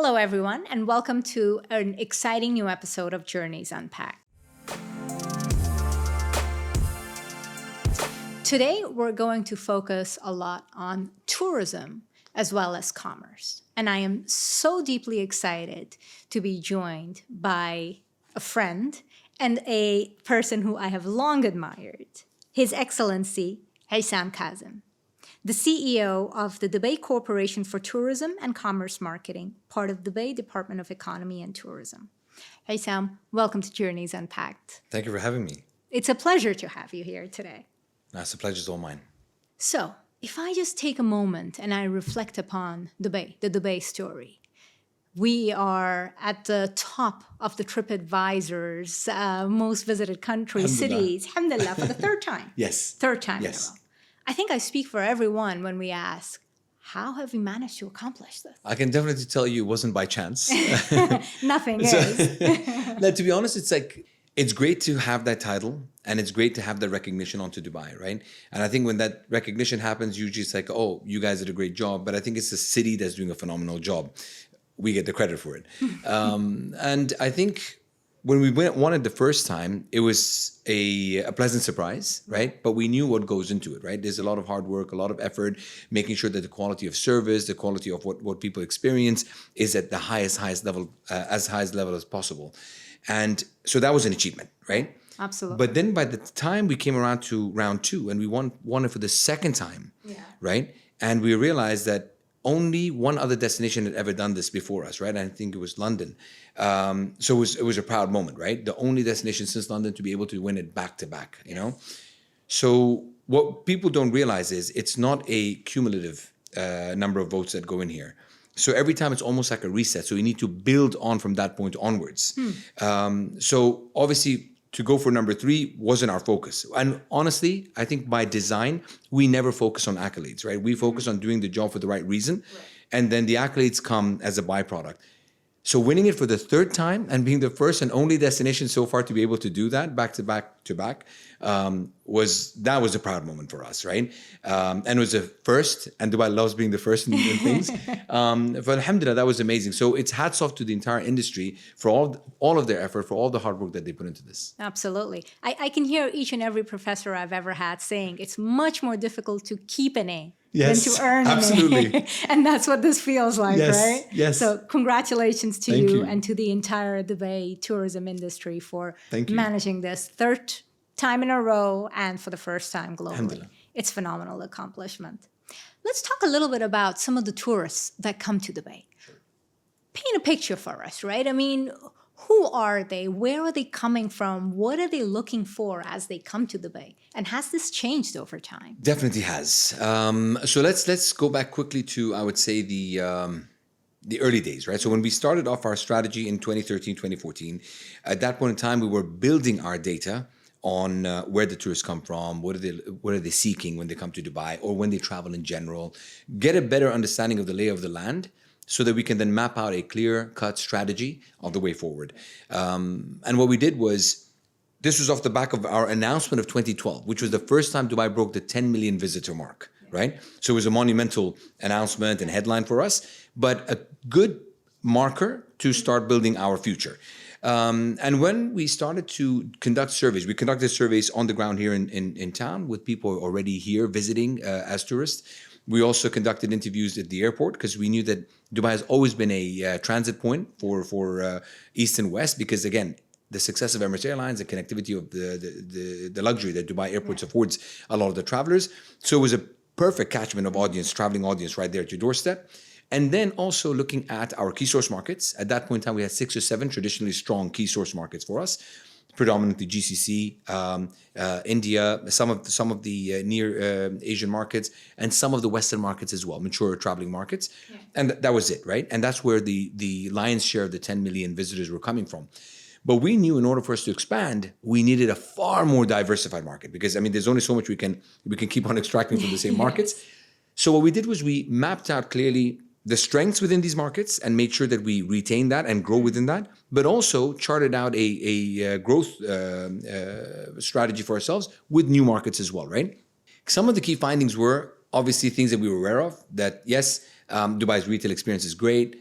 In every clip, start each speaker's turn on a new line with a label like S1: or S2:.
S1: Hello, everyone, and welcome to an exciting new episode of Journeys Unpacked. Today, we're going to focus a lot on tourism as well as commerce. And I am so deeply excited to be joined by a friend and a person who I have long admired, His Excellency Issam Kazim, the CEO of the Dubai Corporation for Tourism and Commerce Marketing, part of Dubai Department of Economy and Tourism. Issam, welcome to Journeys Unpacked.
S2: Thank you for having me.
S1: It's a pleasure to have you here today.
S2: That's the pleasure's all mine.
S1: So, if I just take a moment and I reflect upon Dubai, the Dubai story, we are at the top of the TripAdvisor's most visited countries, cities, alhamdulillah, for the third time.
S2: Yes.
S1: Third time
S2: Yes.
S1: in a row. I think I speak for everyone when we ask, how have we managed to accomplish this?
S2: I can definitely tell you it wasn't by chance.
S1: Nothing is.
S2: No, to be honest, it's great to have that title and it's great to have that recognition onto Dubai, right? And I think when that recognition happens, usually it's like, oh, you guys did a great job. But I think it's the city that's doing a phenomenal job. We get the credit for it. And I think when we won it the first time, it was a pleasant surprise, right? But we knew what goes into it, right? There's a lot of hard work, a lot of effort, making sure that the quality of service, the quality of what people experience is at the highest level, as highest level as possible. And so that was an achievement, right?
S1: Absolutely.
S2: But then by the time we came around to round two and we won it for the second time, right? And we realized that only one other destination had ever done this before us, right? I think it was London. So it was a proud moment, right? The only destination since London to be able to win it back to back, you know? So what people don't realize is it's not a cumulative number of votes that go in here. So every time it's almost like a reset. So you need to build on from that point onwards. So obviously, to go for number 3 wasn't our focus. And honestly, I think by design, we never focus on accolades, right? We focus on doing the job for the right reason. And then the accolades come as a byproduct. So winning it for the third time and being the first and only destination so far to be able to do that back to back was a proud moment for us, right? And it was a first, and Dubai loves being the first in things. But alhamdulillah, that was amazing. So it's hats off to the entire industry for all of their effort, for all the hard work that they put into this.
S1: Absolutely. I can hear each and every professor I've ever had saying it's much more difficult to keep an A than to earn
S2: absolutely.
S1: an A. And that's what this feels like, right?
S2: Yes.
S1: So congratulations to
S2: Thank you
S1: and to the entire Dubai tourism industry for managing this third time in a row and for the first time globally. It's phenomenal accomplishment. Let's talk a little bit about some of the tourists that come to Dubai.
S2: Sure.
S1: Paint a picture for us, right? I mean, who are they? Where are they coming from? What are they looking for as they come to Dubai? And has this changed over time?
S2: Definitely has. So let's go back quickly to, I would say, the early days, right? So when we started off our strategy in 2013, 2014, at that point in time, we were building our data on where the tourists come from, what are they seeking when they come to Dubai or when they travel in general, get a better understanding of the lay of the land so that we can then map out a clear-cut strategy of the way forward. And what we did was, this was off the back of our announcement of 2012, which was the first time Dubai broke the 10 million visitor mark, right? So it was a monumental announcement and headline for us, but a good marker to start building our future. And when we started to conduct surveys, we conducted surveys on the ground here in town with people already here visiting as tourists. We also conducted interviews at the airport because we knew that Dubai has always been a transit point for East and West because, again, the success of Emirates Airlines, the connectivity of the luxury that Dubai airports affords a lot of the travelers. So it was a perfect catchment of traveling audience right there at your doorstep. And then also looking at our key source markets. At that point in time, we had 6 or 7 traditionally strong key source markets for us, predominantly GCC, India, some of the near Asian markets, and some of the Western markets as well, mature traveling markets. Yeah. And that was it, right? And that's where the lion's share of the 10 million visitors were coming from. But we knew in order for us to expand, we needed a far more diversified market because, I mean, there's only so much we can keep on extracting from the same markets. So what we did was we mapped out clearly the strengths within these markets and made sure that we retain that and grow within that, but also charted out a growth strategy for ourselves with new markets as well, right? Some of the key findings were obviously things that we were aware of, that yes, Dubai's retail experience is great.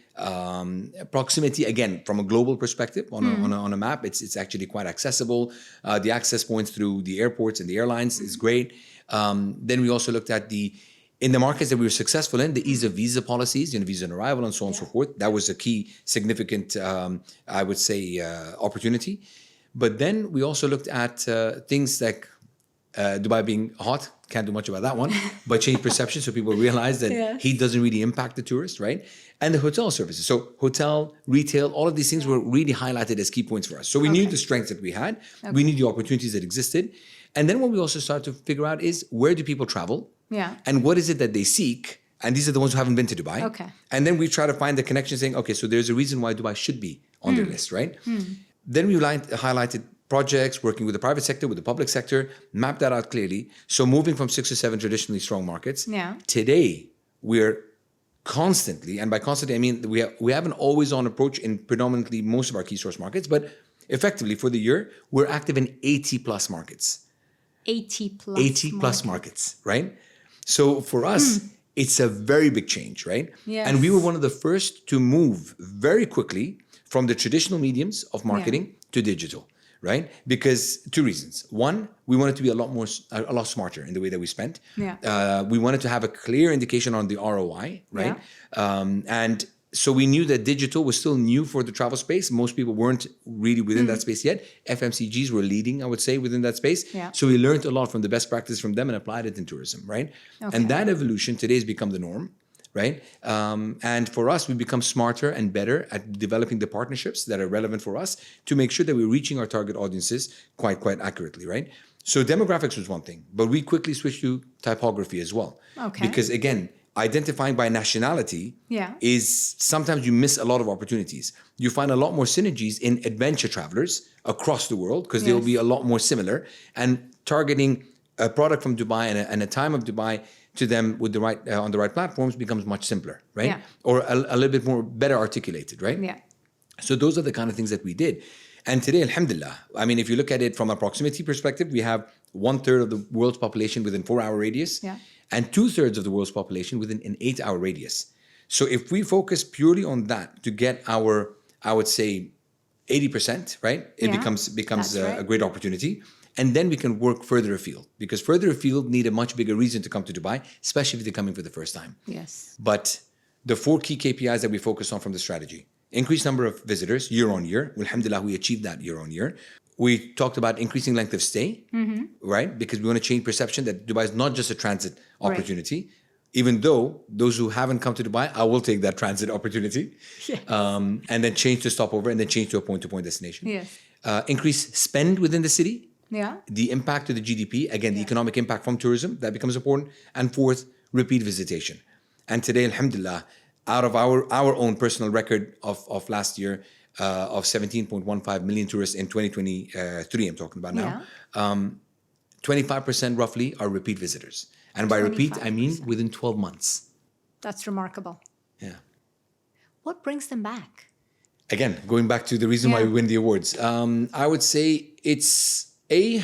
S2: Proximity, again, from a global perspective, on a map, it's actually quite accessible. The access points through the airports and the airlines is great. Then we also looked at in the markets that we were successful in, the ease of visa policies, visa on arrival and so on and so forth. That was a key, significant, I would say, opportunity. But then we also looked at things like Dubai being hot, can't do much about that one, but change perception so people realize that heat doesn't really impact the tourist, right? And the hotel services. So hotel, retail, all of these things were really highlighted as key points for us. So we knew the strengths that we had. We knew the opportunities that existed. And then what we also started to figure out is, where do people travel? And what is it that they seek? And these are the ones who haven't been to Dubai. And then we try to find the connection saying, okay, so there's a reason why Dubai should be on their list, right? Then we highlighted projects, working with the private sector, with the public sector, mapped that out clearly. So moving from 6 to 7 traditionally strong markets, today we're constantly, and by constantly I mean we have an always-on approach in predominantly most of our key source markets, but effectively for the year, we're active in 80 plus markets. 80 plus markets, right? So for us, it's a very big change, right? And we were one of the first to move very quickly from the traditional mediums of marketing to digital, right? Because 2 reasons. One, we wanted to be a lot smarter in the way that we spent. We wanted to have a clear indication on the ROI, right? And so we knew that digital was still new for the travel space. Most people weren't really within that space yet. FMCGs were leading, I would say, within that space. So we learned a lot from the best practices from them and applied it in tourism, right? And that evolution today has become the norm, right? And for us, we become smarter and better at developing the partnerships that are relevant for us to make sure that we're reaching our target audiences quite accurately, right? So demographics was one thing, but we quickly switched to typography as well. Because again, identifying by nationality is sometimes you miss a lot of opportunities. You find a lot more synergies in adventure travelers across the world because they will be a lot more similar, and targeting a product from Dubai and a time of Dubai to them with the right on the right platforms becomes much simpler, right? Or a little bit more better articulated, right? So those are the kind of things that we did. And today, alhamdulillah, I mean, if you look at it from a proximity perspective, we have 1/3 of the world's population within 4-hour radius. And 2/3 of the world's population within an 8-hour radius. So if we focus purely on that to get our, I would say, 80%, right? It becomes a great opportunity. And then we can work further afield, because further afield need a much bigger reason to come to Dubai, especially if they're coming for the first time. But the 4 key KPIs that we focus on from the strategy: increased number of visitors year on year. Alhamdulillah, we achieved that year on year. We talked about increasing length of stay, right? Because we want to change perception that Dubai is not just a transit opportunity. Even though those who haven't come to Dubai, I will take that transit opportunity. And then change to stopover, and then change to a point-to-point destination. Increase spend within the city. The impact to the GDP, again, the economic impact from tourism, that becomes important. And 4th, repeat visitation. And today, alhamdulillah, out of our own personal record of last year, of 17.15 million tourists in 2023, I'm talking about now, 25% roughly are repeat visitors. And by repeat, I mean within 12 months.
S1: That's remarkable. What brings them back?
S2: Again, going back to the reason why we win the awards, I would say it's a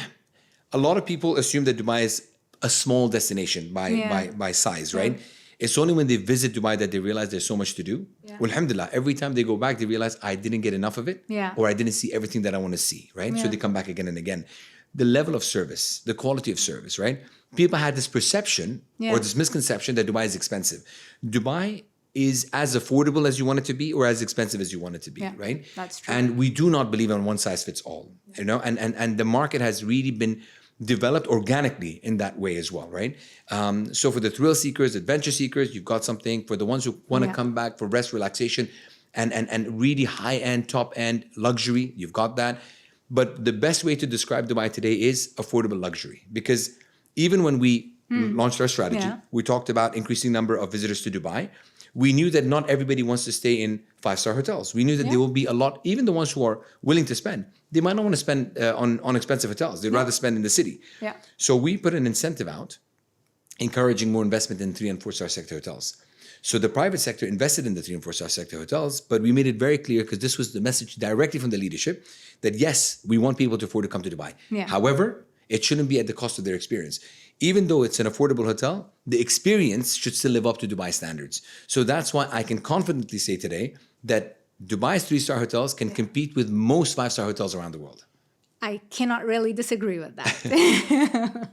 S2: lot of people assume that Dubai is a small destination by size, right? It's only when they visit Dubai that they realize there's so much to do. Well, alhamdulillah, every time they go back, they realize I didn't get enough of it, or I didn't see everything that I want to see, right? So they come back again and again. The level of service, the quality of service, right? People had this perception or this misconception that Dubai is expensive. Dubai is as affordable as you want it to be, or as expensive as you want it to be, right?
S1: That's true.
S2: And we do not believe in one size fits all, and the market has really been developed organically in that way as well, right? So for the thrill seekers, adventure seekers, you've got something. For the ones who want to come back for rest, relaxation, and really high-end, top-end luxury, you've got that. But the best way to describe Dubai today is affordable luxury, because even when we launched our strategy, we talked about increasing number of visitors to Dubai. We knew that not everybody wants to stay in 5-star hotels. We knew that there will be a lot, even the ones who are willing to spend, they might not want to spend on expensive hotels. They'd rather spend in the city. So we put an incentive out, encouraging more investment in 3- and 4-star sector hotels. So the private sector invested in the 3- and 4-star sector hotels, but we made it very clear, because this was the message directly from the leadership, that yes, we want people to afford to come to Dubai. However, it shouldn't be at the cost of their experience. even though it's an affordable hotel, the experience should still live up to Dubai standards. So that's why I can confidently say today that Dubai's 3-star hotels can compete with most 5-star hotels around the world.
S1: I cannot really disagree with that.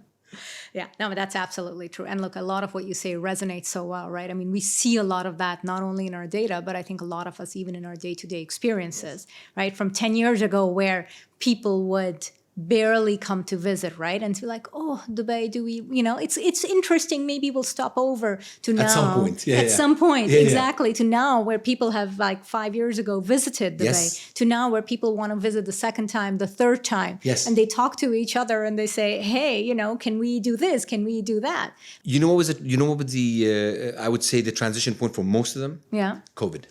S1: Yeah, no, but that's absolutely true. And look, a lot of what you say resonates so well, right? I mean, we see a lot of that not only in our data, but I think a lot of us even in our day-to-day experiences, right? From 10 years ago where people would barely come to visit, right? And to be like, oh, Dubai, do we, it's interesting. Maybe we'll stop over to now.
S2: At some point. Yeah,
S1: At some point,
S2: yeah,
S1: exactly. To now where people have like 5 years ago visited Dubai.
S2: Yes.
S1: To now where people want to visit the second time, the third time.
S2: Yes.
S1: And they talk to each other and they say, hey, can we do this? Can we do that?
S2: You know what was it? You know what was the, I would say the transition point for most of them?
S1: Yeah.
S2: COVID.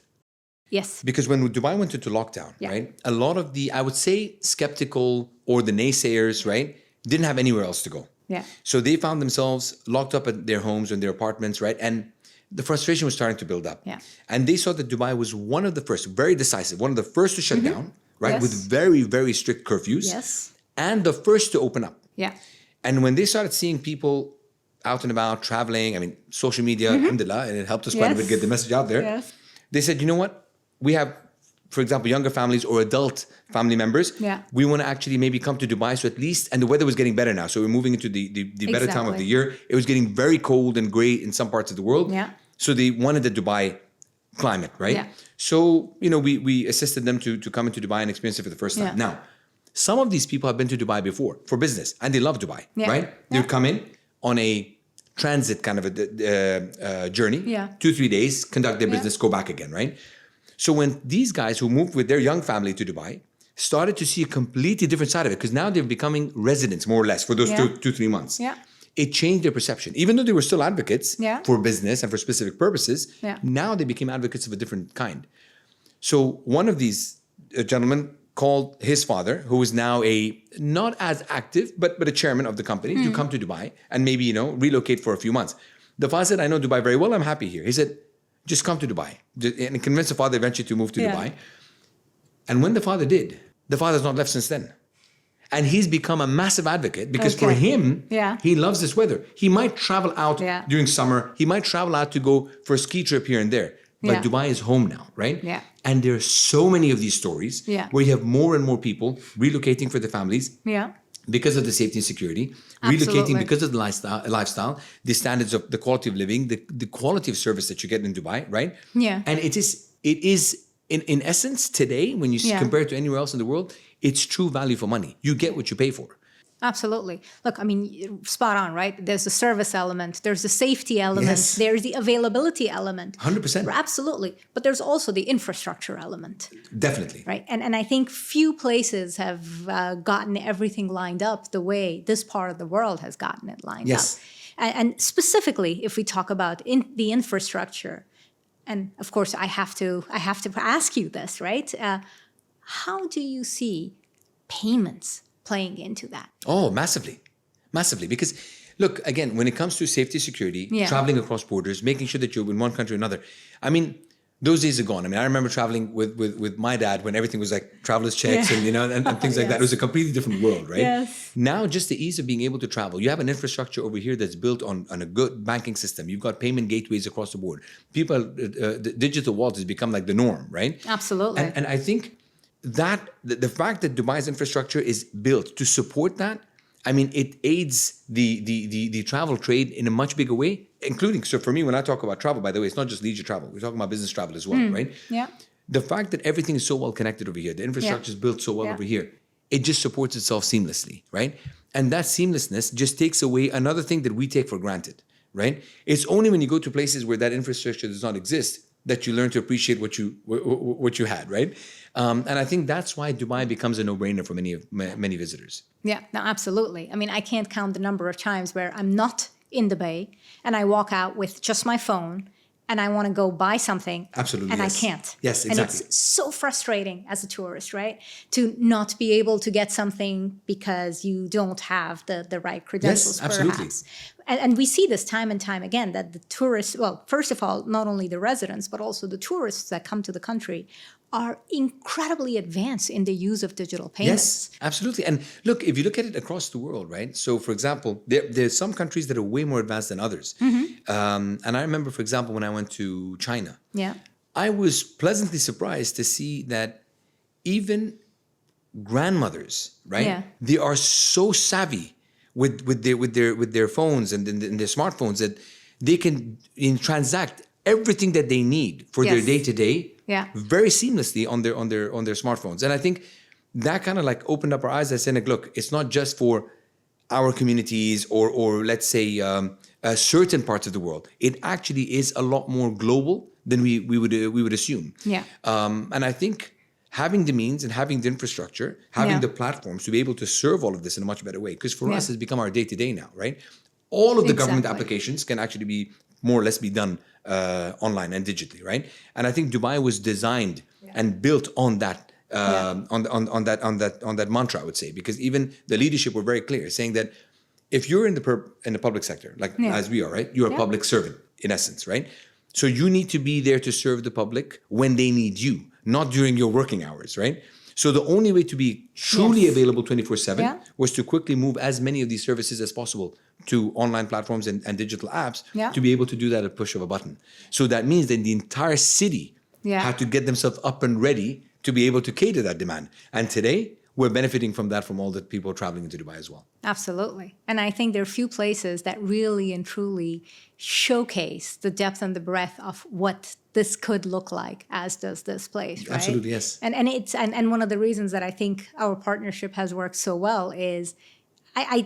S1: Yes.
S2: Because when Dubai went into lockdown, right, a lot of the, I would say, skeptical or the naysayers, right, didn't have anywhere else to go.
S1: Yeah.
S2: So they found themselves locked up at their homes or in their apartments, right? And the frustration was starting to build up.
S1: Yeah.
S2: And they saw that Dubai was one of the first, very decisive, one of the first to shut down, right,
S1: Yes.
S2: with very, very strict curfews.
S1: Yes.
S2: And the first to open up.
S1: Yeah.
S2: And when they started seeing people out and about, traveling, I mean, social media, alhamdulillah, and it helped us quite a bit get the message out there.
S1: Yes.
S2: They said, you know what? We have, for example, younger families or adult family members.
S1: Yeah.
S2: We want to actually maybe come to Dubai. So at least, and the weather was getting better now. So we're moving into the better time of the year. It was getting very cold and gray in some parts of the world.
S1: Yeah.
S2: So they wanted the Dubai climate, right?
S1: Yeah.
S2: So, we assisted them to come into Dubai and experience it for the first time.
S1: Yeah.
S2: Now, some of these people have been to Dubai before for business and they love Dubai, right? They would come in on a transit kind of a journey, 2-3 days, conduct their business, go back again, right? So when these guys who moved with their young family to Dubai started to see a completely different side of it, because now they're becoming residents more or less for those 2-3 months.
S1: Yeah.
S2: It changed their perception. Even though they were still advocates for business and for specific purposes, now they became advocates of a different kind. So one of these gentlemen called his father, who is now not as active, but a chairman of the company, to come to Dubai and maybe, relocate for a few months. The father said, I know Dubai very well. I'm happy here. He said, just come to Dubai. And convinced the father eventually to move to Dubai. And when the father did, the father's not left since then. And he's become a massive advocate because for him, he loves this weather. He might travel out during summer. He might travel out to go for a ski trip here and there. But Dubai is home now, right?
S1: Yeah.
S2: And there are so many of these stories where you have more and more people relocating for their families because of the safety and security, relocating because of the lifestyle, the standards of the quality of living, the quality of service that you get in Dubai, right?
S1: Yeah.
S2: And it is in essence today, when you compare it to anywhere else in the world, it's true value for money. You get what you pay for.
S1: Absolutely. Look, I mean, spot on, right? There's the service element, there's the safety element, there's the availability element.
S2: 100%.
S1: Absolutely. But there's also the infrastructure element.
S2: Definitely.
S1: Right. And I think few places have gotten everything lined up the way this part of the world has gotten it lined up. And specifically, if we talk about the infrastructure, and of course, I have to ask you this, right? How do you see payments playing into that?
S2: Oh, massively. Because look, again, when it comes to safety, security, traveling across borders, making sure that you're in one country or another, I mean, those days are gone. I mean, I remember traveling with my dad when everything was like traveler's checks and things like that. It was a completely different world, right?
S1: Yes.
S2: Now, just the ease of being able to travel. You have an infrastructure over here that's built on a good banking system. You've got payment gateways across the board. People, the digital wallet has become like the norm, right?
S1: Absolutely.
S2: And I think that the fact that Dubai's infrastructure is built to support that, I mean, it aids the travel trade in a much bigger way, including, so for me, when I talk about travel, by the way, it's not just leisure travel. We're talking about business travel as well, right?
S1: Yeah.
S2: The fact that everything is so well connected over here, the infrastructure is built so well over here, it just supports itself seamlessly, right? And that seamlessness just takes away another thing that we take for granted, right? It's only when you go to places where that infrastructure does not exist that you learn to appreciate what you had, right? And I think that's why Dubai becomes a no-brainer for many visitors.
S1: Yeah, no, absolutely. I mean, I can't count the number of times where I'm not in Dubai and I walk out with just my phone and I want to go buy something.
S2: Absolutely,
S1: and
S2: yes.
S1: I can't.
S2: Yes, exactly.
S1: And it's so frustrating as a tourist, right? To not be able to get something because you don't have the right credentials,
S2: Yes, absolutely.
S1: perhaps. and we see this time and time again, that the tourists, well, first of all, not only the residents, but also the tourists that come to the country are incredibly advanced in the use of digital payments.
S2: Yes, absolutely. And look, if you look at it across the world, right? So, for example, there's some countries that are way more advanced than others. And I remember, for example, when I went to China,
S1: Yeah.
S2: I was pleasantly surprised to see that even grandmothers, right?
S1: Yeah.
S2: They are so savvy with their phones and their smartphones that they can transact everything that they need for their
S1: Yes.
S2: day to day
S1: Yeah.
S2: very seamlessly on their smartphones. And I think that kind of like opened up our eyes and said, like, look, it's not just for our communities or let's say certain parts of the world. It actually is a lot more global than we would assume.
S1: Yeah.
S2: And I think having the means and having the infrastructure, having
S1: Yeah.
S2: the platforms to be able to serve all of this in a much better way. Because for
S1: Yeah.
S2: us, it's become our day-to-day now, right? All of the government
S1: Exactly.
S2: applications can actually be more or less be done online and digitally, right? And I think Dubai was designed and built on that, on that mantra, I would say, because even the leadership were very clear, saying that if you're in the public sector, like
S1: Yeah.
S2: as we are, right? You're a
S1: Yeah.
S2: public servant in essence, right? So you need to be there to serve the public when they need you, not during your working hours, right? So the only way to be truly
S1: Yes.
S2: available 24/7
S1: Yeah.
S2: was to quickly move as many of these services as possible to online platforms and digital apps
S1: Yeah.
S2: to be able to do that at push of a button. So that means that the entire city
S1: Yeah.
S2: had to get themselves up and ready to be able to cater that demand. And today, we're benefiting from that from all the people traveling into Dubai as well.
S1: Absolutely. And I think there are few places that really and truly showcase the depth and the breadth of what this could look like, as does this place, right?
S2: Absolutely, yes.
S1: And one of the reasons that I think our partnership has worked so well is I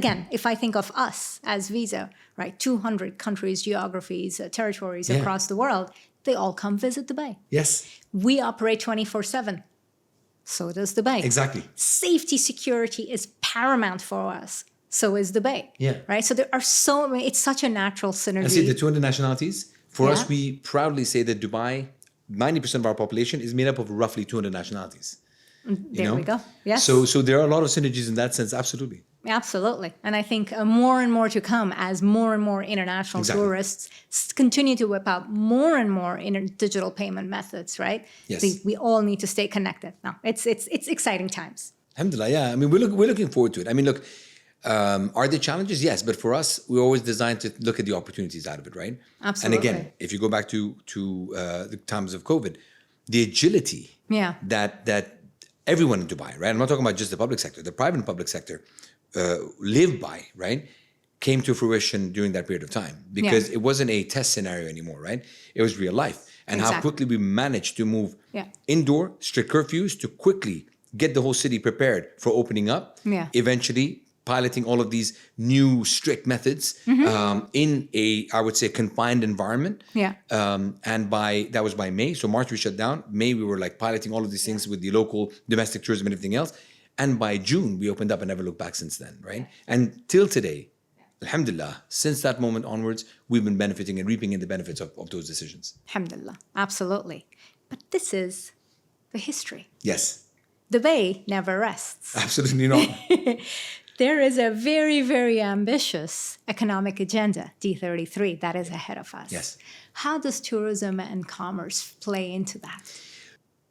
S1: again, if I think of us as Visa, right, 200 countries, geographies, territories
S2: Yeah.
S1: across the world, they all come visit Dubai.
S2: Yes,
S1: We operate 24/7. So does Dubai.
S2: exactly.
S1: Safety, security is paramount for us. So is Dubai.
S2: Yeah.
S1: Right? So there are so many, it's such a natural synergy.
S2: And see, the 200 nationalities, for us,
S1: Yeah.
S2: we proudly say that Dubai, 90% of our population is made up of roughly 200 nationalities.
S1: There we go. Yes.
S2: So there are a lot of synergies in that sense, absolutely.
S1: Absolutely. And I think more and more to come as more and more international
S2: Exactly.
S1: tourists continue to whip out more and more digital payment methods, right?
S2: Yes.
S1: We all need to stay connected. No, it's exciting times.
S2: Alhamdulillah, yeah. I mean, we're looking forward to it. I mean, look, are there challenges? Yes, but for us, we're always designed to look at the opportunities out of it, right?
S1: Absolutely.
S2: And again, if you go back to the times of COVID, the agility
S1: Yeah.
S2: that everyone in Dubai, right? I'm not talking about just the public sector, the private and public sector live by, right? Came to fruition during that period of time because it wasn't a test scenario anymore, right? It was real life. And how
S1: Exactly.
S2: quickly we managed to move
S1: Yeah.
S2: indoor, strict curfews to quickly get the whole city prepared for opening up.
S1: Yeah.
S2: Eventually piloting all of these new strict methods in a, I would say, confined environment.
S1: Yeah.
S2: And that was by May. So March we shut down. May we were like piloting all of these things with the local domestic tourism and everything else. And by June we opened up and never looked back since then, right? And till today, alhamdulillah, since that moment onwards, we've been benefiting and reaping in the benefits of those decisions.
S1: Alhamdulillah. Absolutely. But this is the history.
S2: Yes,
S1: Dubai never rests.
S2: absolutely not.
S1: There is a very, very ambitious economic agenda, D33, that is ahead of us.
S2: Yes.
S1: How does tourism and commerce play into that?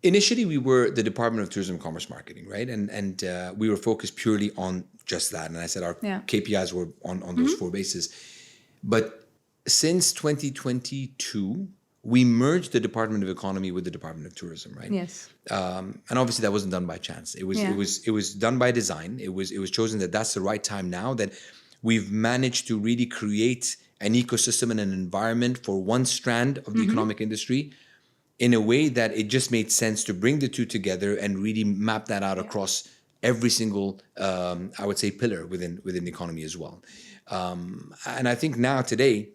S2: Initially, we were the Department of Tourism and Commerce Marketing, right? And we were focused purely on just that. And I said our
S1: Yeah.
S2: KPIs were on those four bases. But since 2022, we merged the Department of Economy with the Department of Tourism, right?
S1: Yes.
S2: And obviously, that wasn't done by chance. It was
S1: Yeah.
S2: it was done by design. It was chosen that that's the right time now that we've managed to really create an ecosystem and an environment for one strand of the economic industry in a way that it just made sense to bring the two together and really map that out across every single, I would say, pillar within the economy as well. And I think now today,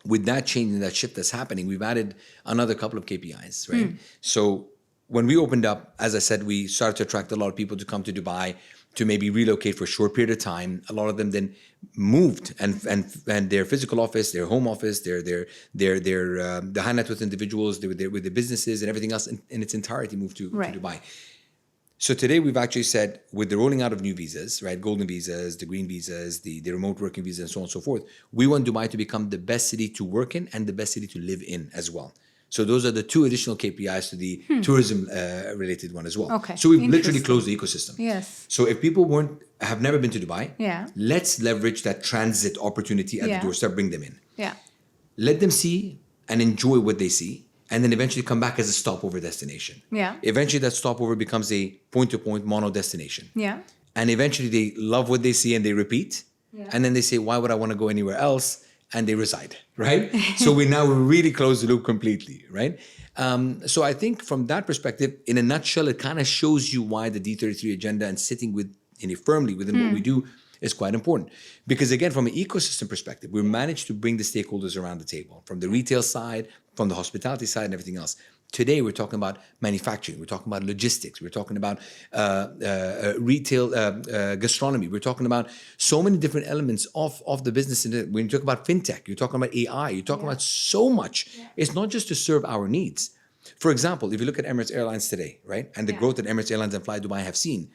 S2: with that change and that shift that's happening, we've added another couple of KPIs, right? So when we opened up, as I said, we started to attract a lot of people to come to Dubai to maybe relocate for a short period of time. A lot of them then moved and their physical office, their home office, the high net worth individuals, with their businesses and everything else in its entirety moved to
S1: Right.
S2: Dubai. So today we've actually said, with the rolling out of new visas, right, golden visas, the green visas, the remote working visas, and so on and so forth, we want Dubai to become the best city to work in and the best city to live in as well. So those are the two additional KPIs to the tourism related one as well.
S1: Okay,
S2: So we've literally
S1: interesting.
S2: closed the ecosystem.
S1: Yes.
S2: So if people have never been to Dubai,
S1: Yeah.
S2: let's leverage that transit opportunity at
S1: Yeah.
S2: the doorstep, bring them in.
S1: Yeah.
S2: Let them see and enjoy what they see, and then eventually come back as a stopover destination.
S1: Yeah.
S2: Eventually that stopover becomes a point-to-point mono destination.
S1: Yeah.
S2: And eventually they love what they see and they repeat.
S1: Yeah.
S2: And then they say, why would I want to go anywhere else? And they reside, right? So we now really close the loop completely, right? So I think from that perspective, in a nutshell, it kind of shows you why the D33 agenda and sitting firmly within what we do is quite important. Because again, from an ecosystem perspective, we managed to bring the stakeholders around the table, from the retail side, from the hospitality side, and everything else. Today, we're talking about manufacturing. We're talking about logistics. We're talking about retail gastronomy. We're talking about so many different elements of the business. When you talk about fintech, you're talking about AI. You're talking about so much. Yeah. It's not just to serve our needs. For example, if you look at Emirates Airlines today, right, and the growth that Emirates Airlines and Fly Dubai have seen,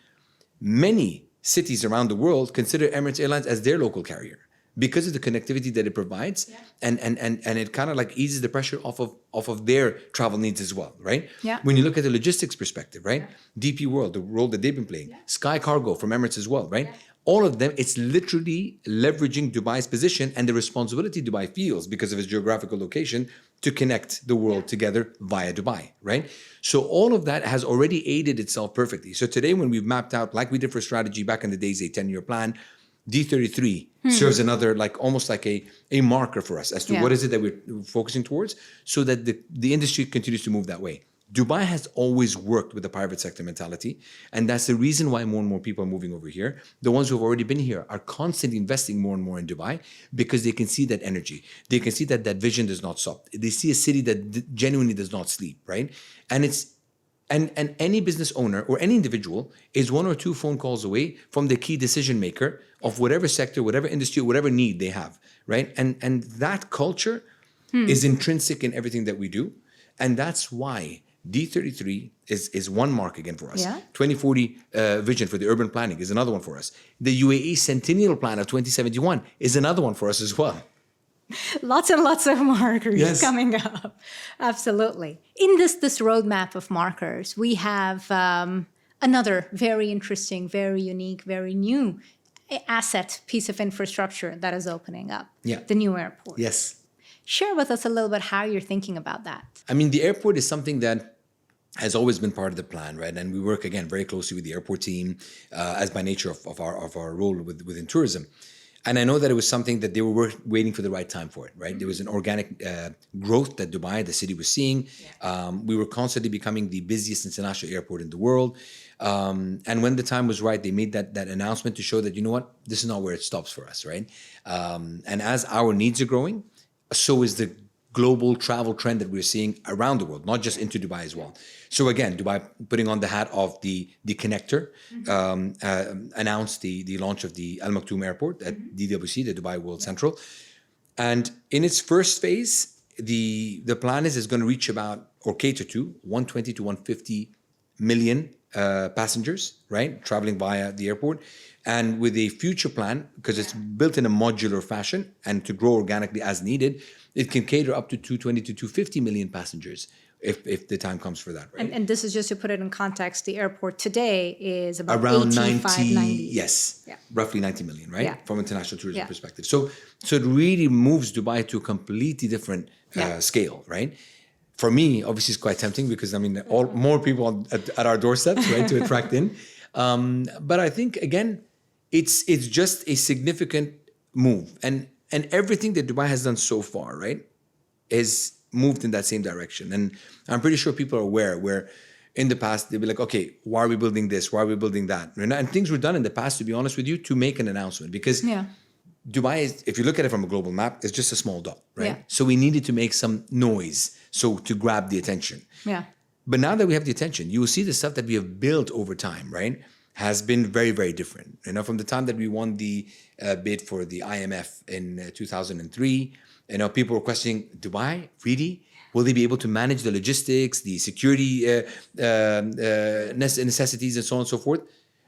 S2: many cities around the world consider Emirates Airlines as their local carrier because of the connectivity that it provides, and it kind of like eases the pressure off of their travel needs as well, right?
S1: Yeah.
S2: When you look at the logistics perspective, right? DP World, the role that they've been playing, Sky Cargo from Emirates as well, right? All of them, it's literally leveraging Dubai's position and the responsibility Dubai feels because of its geographical location to connect the world together via Dubai, right? So all of that has already aided itself perfectly. So today when we've mapped out, like we did for strategy back in the days, a 10-year plan, D33 serves another, like almost like a marker for us as to what is it that we're focusing towards, so that the industry continues to move that way. Dubai has always worked with the private sector mentality, and that's the reason why more and more people are moving over here. The ones who have already been here are constantly investing more and more in Dubai because they can see that energy. They can see that that vision does not stop. They see a city that genuinely does not sleep, right? And and any business owner or any individual is 1 or 2 phone calls away from the key decision maker of whatever sector, whatever industry, whatever need they have, right? And that culture is intrinsic in everything that we do. And that's why D33 is one mark again for us.
S1: Yeah.
S2: 2040 vision for the urban planning is another one for us. The UAE Centennial Plan of 2071 is another one for us as well.
S1: Lots and lots of markers coming up. Absolutely. In this roadmap of markers, we have another very interesting, very unique, very new asset piece of infrastructure that is opening up.
S2: Yeah.
S1: The new airport.
S2: Yes.
S1: Share with us a little bit how you're thinking about that.
S2: I mean, the airport is something that has always been part of the plan, right? And we work, again, very closely with the airport team as by nature of our role within tourism. And I know that it was something that they were waiting for the right time for it, right? There was an organic growth that Dubai, the city, was seeing. We were constantly becoming the busiest international airport in the world. And when the time was right, they made that announcement to show that, you know what, this is not where it stops for us, right? And as our needs are growing, so is the global travel trend that we're seeing around the world, not just into Dubai as well. So again, Dubai putting on the hat of the connector, announced the launch of the Al Maktoum Airport at DWC, the Dubai World Central. And in its first phase, the plan is going to reach about, or cater to, 120 to 150 million passengers, right, traveling via the airport. And with a future plan, because it's built in a modular fashion and to grow organically as needed, it can cater up to 220 to 250 million passengers if the time comes for that, right?
S1: And this is just to put it in context, the airport today is about
S2: Around
S1: 85, 90.
S2: Yes, roughly 90 million, right?
S1: Yeah.
S2: From international tourism perspective. So it really moves Dubai to a completely different scale, right? For me, obviously, it's quite tempting because, I mean, more people at our doorsteps, right, to attract in. But I think, again, it's just a significant move. And everything that Dubai has done so far, right, is moved in that same direction. And I'm pretty sure people are aware where in the past, they'd be like, okay, why are we building this? Why are we building that? And things were done in the past, to be honest with you, to make an announcement. Because Dubai is, if you look at it from a global map, it's just a small dot, right?
S1: Yeah.
S2: So we needed to make some noise to grab the attention.
S1: Yeah.
S2: But now that we have the attention, you will see the stuff that we have built over time, right, has been very, very different. You know, from the time that we won the bid for the IMF in 2003, you know, people were questioning, Dubai, really? Will they be able to manage the logistics, the security necessities, and so on and so forth?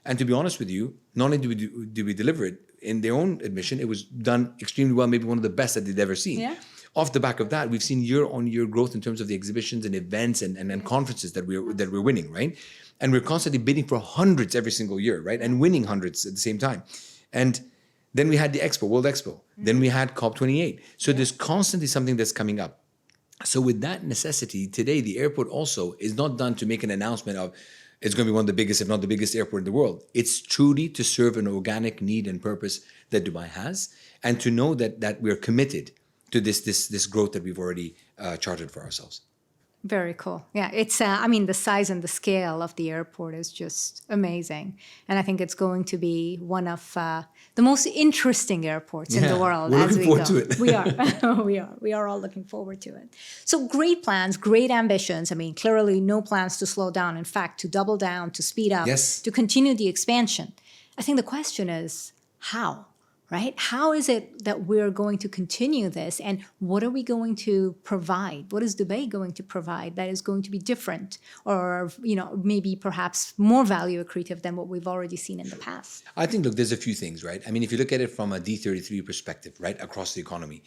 S2: And to be honest with you, not only did we deliver it, in their own admission, it was done extremely well, maybe one of the best that they'd ever seen.
S1: Yeah.
S2: Off the back of that, we've seen year-on-year growth in terms of the exhibitions and events and conferences that we're winning, right? And we're constantly bidding for hundreds every single year, right? And winning hundreds at the same time. And then we had the Expo, World Expo. Then we had COP28. So there's constantly something that's coming up. So with that necessity, today the airport also is not done to make an announcement of it's going to be one of the biggest, if not the biggest airport in the world. It's truly to serve an organic need and purpose that Dubai has, and to know that we're committed to this growth that we've already charted for ourselves.
S1: Very cool. Yeah, it's, I mean, the size and the scale of the airport is just amazing. And I think it's going to be one of the most interesting airports in the world
S2: we're
S1: as
S2: looking
S1: we
S2: forward
S1: go.
S2: to it.
S1: We are. We are all looking forward to it. So great plans, great ambitions. I mean, clearly no plans to slow down. In fact, to double down, to speed up, to continue the expansion. I think the question is how? Right? How is it that we're going to continue this, and what are we going to provide? What is Dubai going to provide that is going to be different, or maybe perhaps more value accretive than what we've already seen in the past?
S2: I think, look, there's a few things, right? I mean, if you look at it from a D33 perspective, right, across the economy,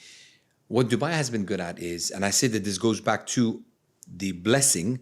S2: what Dubai has been good at is, and I say that this goes back to the blessing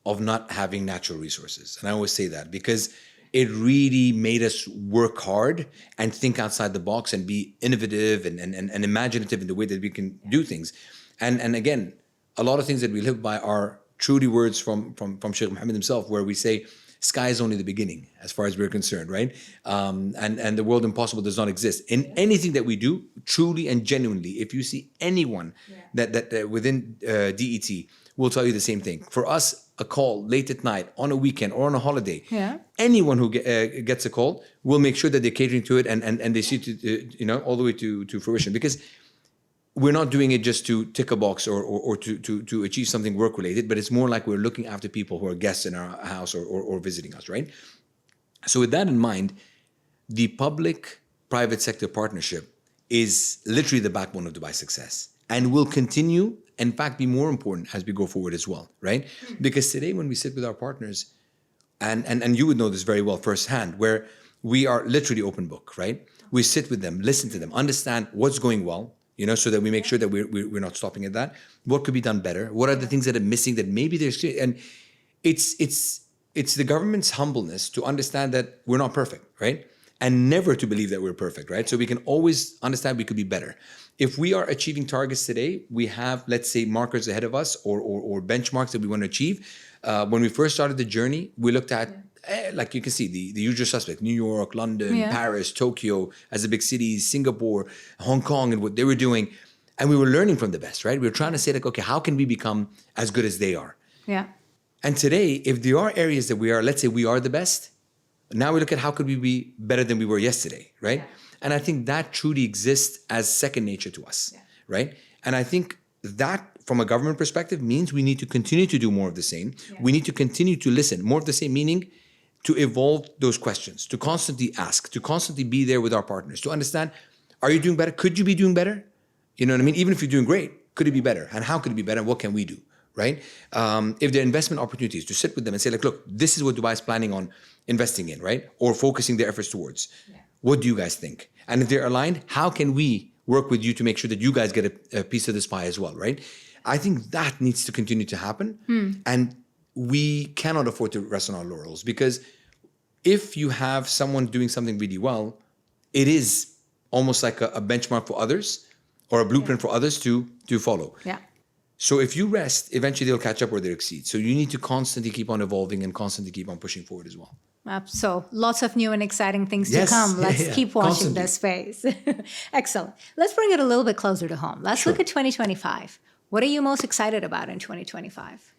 S2: of not having natural resources. And I always say that because it really made us work hard and think outside the box and be innovative and imaginative in the way that we can do things. And again, a lot of things that we live by are truly words from Sheikh Mohammed himself, where we say, sky is only the beginning as far as we're concerned, right? And the world impossible does not exist. In anything that we do, truly and genuinely, if you see anyone that within DET will tell you the same thing. For us, a call late at night, on a weekend, or on a holiday, anyone who gets a call will make sure that they're catering to it and they see it all the way to fruition. Because we're not doing it just to tick a box or to achieve something work-related, but it's more like we're looking after people who are guests in our house or visiting us, right? So with that in mind, the public-private sector partnership is literally the backbone of Dubai's success, and will continue, in fact, be more important as we go forward as well, right? Because today when we sit with our partners, and you would know this very well firsthand, where we are literally open book, right? We sit with them, listen to them, understand what's going well, so that we make sure that we're not stopping at that. What could be done better? What are the things that are missing that maybe there's, and it's the government's humbleness to understand that we're not perfect, right? And never to believe that we're perfect, right? So we can always understand we could be better. If we are achieving targets today, we have, let's say, markers ahead of us or benchmarks that we want to achieve. When we first started the journey, we looked at, like you can see, the usual suspect, New York, London, Paris, Tokyo, as the big cities, Singapore, Hong Kong, and what they were doing. And we were learning from the best, right? We were trying to say, like, okay, how can we become as good as they are?
S1: Yeah.
S2: And today, if there are areas that we are, let's say we are the best, now we look at how could we be better than we were yesterday, right? And I think that truly exists as second nature to us, right? And I think that, from a government perspective, means we need to continue to do more of the same. We need to continue to listen. More of the same meaning to evolve those questions, to constantly ask, to constantly be there with our partners, to understand, are you doing better? Could you be doing better? You know what I mean? Even if you're doing great, could it be better? And how could it be better? And what can we do, right? If there are investment opportunities, to sit with them and say, like, look, this is what Dubai is planning on investing in, right? Or focusing their efforts towards. What do you guys think? And if they're aligned, how can we work with you to make sure that you guys get a piece of this pie as well, right? I think that needs to continue to happen. And we cannot afford to rest on our laurels, because if you have someone doing something really well, it is almost like a benchmark for others or a blueprint for others to follow.
S1: Yeah.
S2: So if you rest, eventually they'll catch up or they'll exceed. So you need to constantly keep on evolving and constantly keep on pushing forward as well.
S1: So lots of new and exciting things to come. Let's keep watching this space. Excellent. Let's bring it a little bit closer to home. Let's look at 2025. What are you most excited about in 2025?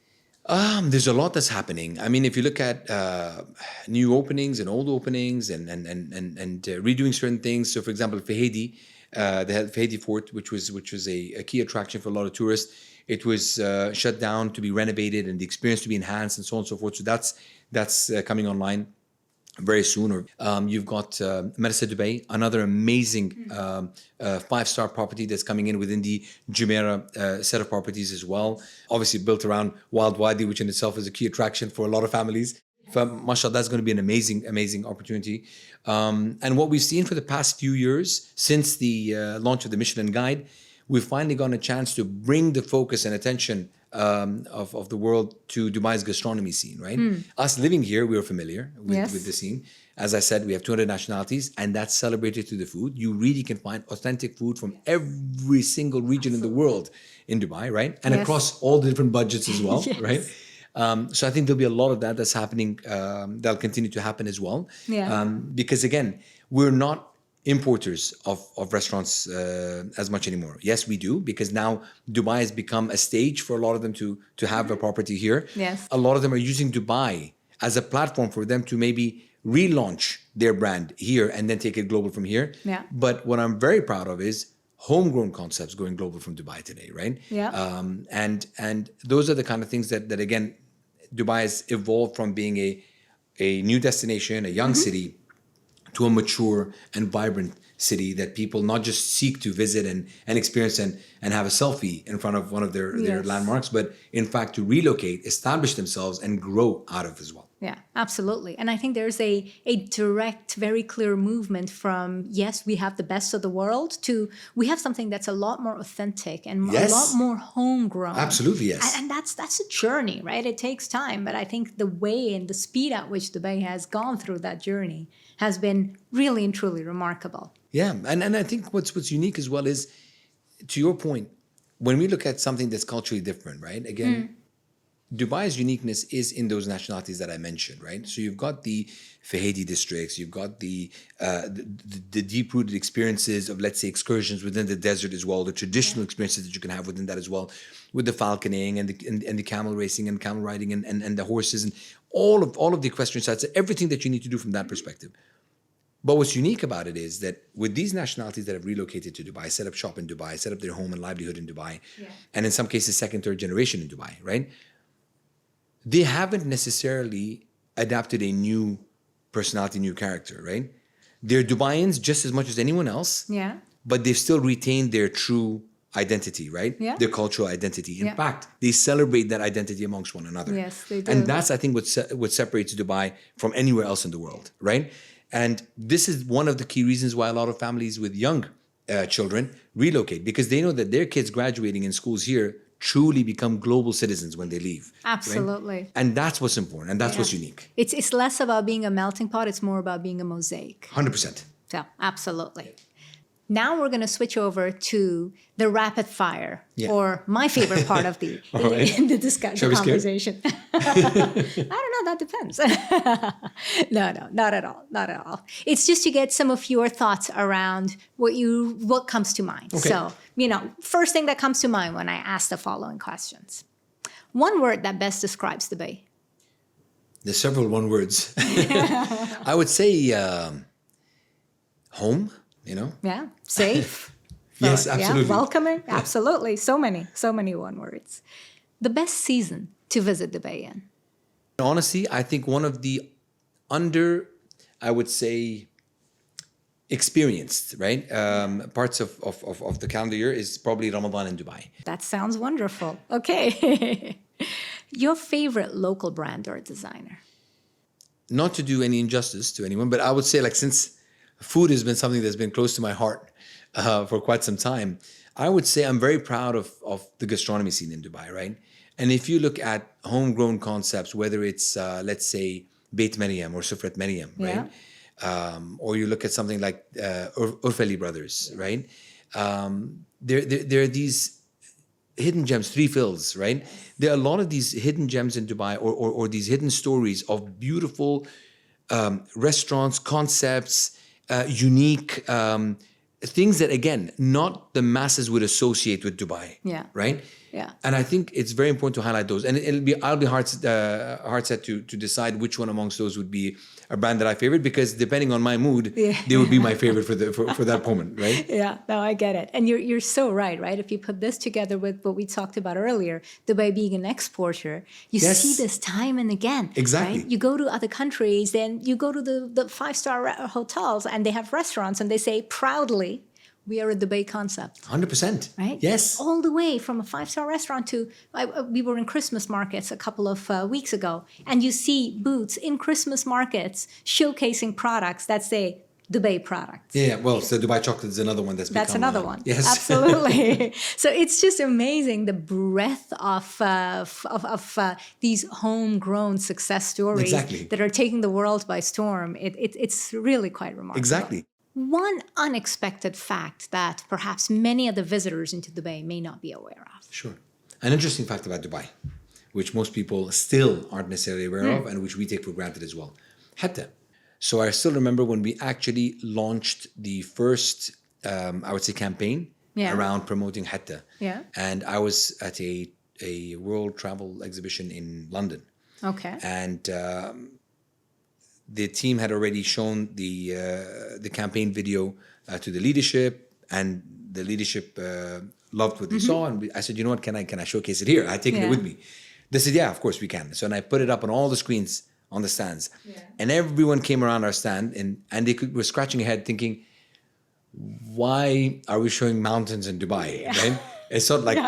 S2: There's a lot that's happening. I mean, if you look at new openings and old openings and redoing certain things. So, for example, Fahedi, the Fahedi Fort, which was a key attraction for a lot of tourists, it was shut down to be renovated and the experience to be enhanced and so on and so forth. So that's coming online. very soon. Or you've got Marsa Dubai, another amazing 5-star property that's coming in within the Jumeirah set of properties as well. Obviously built around Wild Wadi, which in itself is a key attraction for a lot of families. Mashallah, that's going to be an amazing opportunity. And what we've seen for the past few years, since the launch of the Michelin Guide, we've finally gotten a chance to bring the focus and attention of the world to Dubai's gastronomy scene, right? Us living here, we are familiar with the scene. As I said, we have 200 nationalities, and that's celebrated through the food. You really can find authentic food from every single region in the world in Dubai, right? And across all the different budgets as well, right? So I think there'll be a lot of that's happening. That'll continue to happen as well. Because again, we're not importers of restaurants as much anymore. Yes, we do, because now Dubai has become a stage for a lot of them to have a property here.
S1: Yes.
S2: A lot of them are using Dubai as a platform for them to maybe relaunch their brand here and then take it global from here.
S1: Yeah.
S2: But what I'm very proud of is homegrown concepts going global from Dubai today, right?
S1: Yeah.
S2: And those are the kind of things that again, Dubai has evolved from being a new destination, a young city, to a mature and vibrant city that people not just seek to visit and experience and have a selfie in front of one of their landmarks, but in fact to relocate, establish themselves and grow out of as well.
S1: Yeah, absolutely. And I think there's a direct, very clear movement from, yes, we have the best of the world, to we have something that's a lot more authentic and a lot more homegrown.
S2: Absolutely, yes.
S1: And that's a journey, right? It takes time. But I think the way and the speed at which Dubai has gone through that journey has been really and truly remarkable.
S2: Yeah, and I think what's unique as well is, to your point, when we look at something that's culturally different, right? Again, Dubai's uniqueness is in those nationalities that I mentioned, right? So you've got the Fahedi districts, you've got the deep-rooted experiences of, let's say, excursions within the desert as well, the traditional experiences that you can have within that as well, with the falconing and the camel racing and camel riding and the horses and all of the equestrian sites, everything that you need to do from that perspective. But what's unique about it is that with these nationalities that have relocated to Dubai, set up shop in Dubai, set up their home and livelihood in Dubai, and in some cases, second, third generation in Dubai, right? They haven't necessarily adapted a new personality, new character, right? They're Dubaians just as much as anyone else, but they've still retained their true identity, right? Their cultural identity. In fact, they celebrate that identity amongst one another.
S1: Yes, they do.
S2: And that's, I think, what separates Dubai from anywhere else in the world, right? And this is one of the key reasons why a lot of families with young children relocate, because they know that their kids graduating in schools here truly become global citizens when they leave.
S1: Absolutely.
S2: Right? And that's what's important, and that's what's unique.
S1: It's less about being a melting pot, it's more about being a mosaic.
S2: 100%.
S1: So, absolutely. Now we're going to switch over to the rapid fire, or my favorite part of the discussion, conversation. I don't know, that depends. No, not at all. Not at all. It's just to get some of your thoughts around what comes to mind. Okay. So, first thing that comes to mind when I ask the following questions. One word that best describes Dubai.
S2: There's several one words. I would say home.
S1: Yeah, safe.
S2: Yes, absolutely.
S1: Yeah, welcoming. Absolutely. So many one words. The best season to visit Dubai in?
S2: Honestly, I think one of the I would say, experienced, right? Parts of the calendar year is probably Ramadan in Dubai.
S1: That sounds wonderful. Okay. Your favorite local brand or designer? Not
S2: to do any injustice to anyone, but I would say, since food has been something that's been close to my heart for quite some time, I would say I'm very proud of the gastronomy scene in Dubai, right? And if you look at homegrown concepts, whether it's, let's say, Beit Maryam or Sufrat Maryam, right? Or you look at something like Urfeli Brothers, right? There are these hidden gems, three fills, right? There are a lot of these hidden gems in Dubai or these hidden stories of beautiful restaurants, concepts, unique things that, again, not the masses would associate with Dubai, right?
S1: Yeah.
S2: And I think it's very important to highlight those. And I'll be hard set to decide which one amongst those would be a brand that I favorite, because depending on my mood, they would be my favorite for that moment, right?
S1: Yeah, no, I get it. And you're so right? If you put this together with what we talked about earlier, Dubai being an exporter, you
S2: Yes.
S1: see this time and again.
S2: Exactly.
S1: Right? You go to other countries, then you go to the 5-star hotels, and they have restaurants, and they say proudly, we are a Dubai concept.
S2: 100%.
S1: Right?
S2: Yes.
S1: All the way from a 5-star restaurant to, we were in Christmas markets a couple of weeks ago, and you see booths in Christmas markets showcasing products that say Dubai products.
S2: Yeah, well, so Dubai chocolate is another one that's
S1: That's
S2: become,
S1: another one.
S2: Yes.
S1: Absolutely. So it's just amazing the breadth of these homegrown success stories
S2: Exactly.
S1: that are taking the world by storm. It's really quite remarkable.
S2: Exactly.
S1: One unexpected fact that perhaps many of the visitors into Dubai may not be aware of.
S2: Sure. An interesting fact about Dubai, which most people still aren't necessarily aware of, and which we take for granted as well. Hatta. So I still remember when we actually launched the first, I would say, campaign around promoting Hatta.
S1: Yeah.
S2: And I was at a world travel exhibition in London.
S1: Okay.
S2: And the team had already shown the campaign video to the leadership, and the leadership loved what they saw. And I said, you know what, can I showcase it here? I taken it with me. They said, yeah, of course we can. So and I put it up on all the screens on the stands, and everyone came around our stand, and they were scratching their head thinking, why are we showing mountains in Dubai? Right? It's not like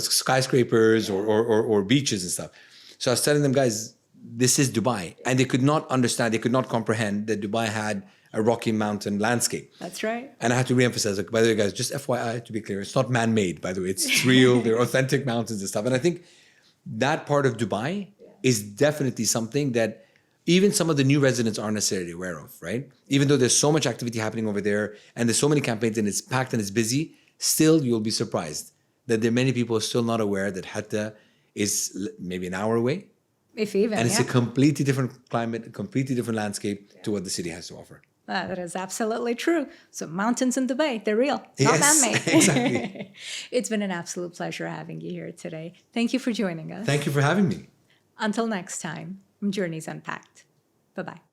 S2: skyscrapers or beaches and stuff. So I was telling them, guys, this is Dubai. And they could not understand, they could not comprehend that Dubai had a Rocky Mountain landscape.
S1: That's right.
S2: And I had to reemphasize, like, by the way, guys, just FYI, to be clear, it's not man-made, by the way. It's real. They're authentic mountains and stuff. And I think that part of Dubai is definitely something that even some of the new residents aren't necessarily aware of, right? Even though there's so much activity happening over there, and there's so many campaigns, and it's packed and it's busy, still you'll be surprised that there are many people still not aware that Hatta is maybe an hour away.
S1: If even,
S2: and it's a completely different climate, a completely different landscape to what the city has to offer.
S1: That is absolutely true. So mountains in Dubai, they're real, not
S2: Yes,
S1: man-made.
S2: exactly.
S1: It's been an absolute pleasure having you here today. Thank you for joining us.
S2: Thank you for having me.
S1: Until next time, from Journeys Unpacked. Bye-bye.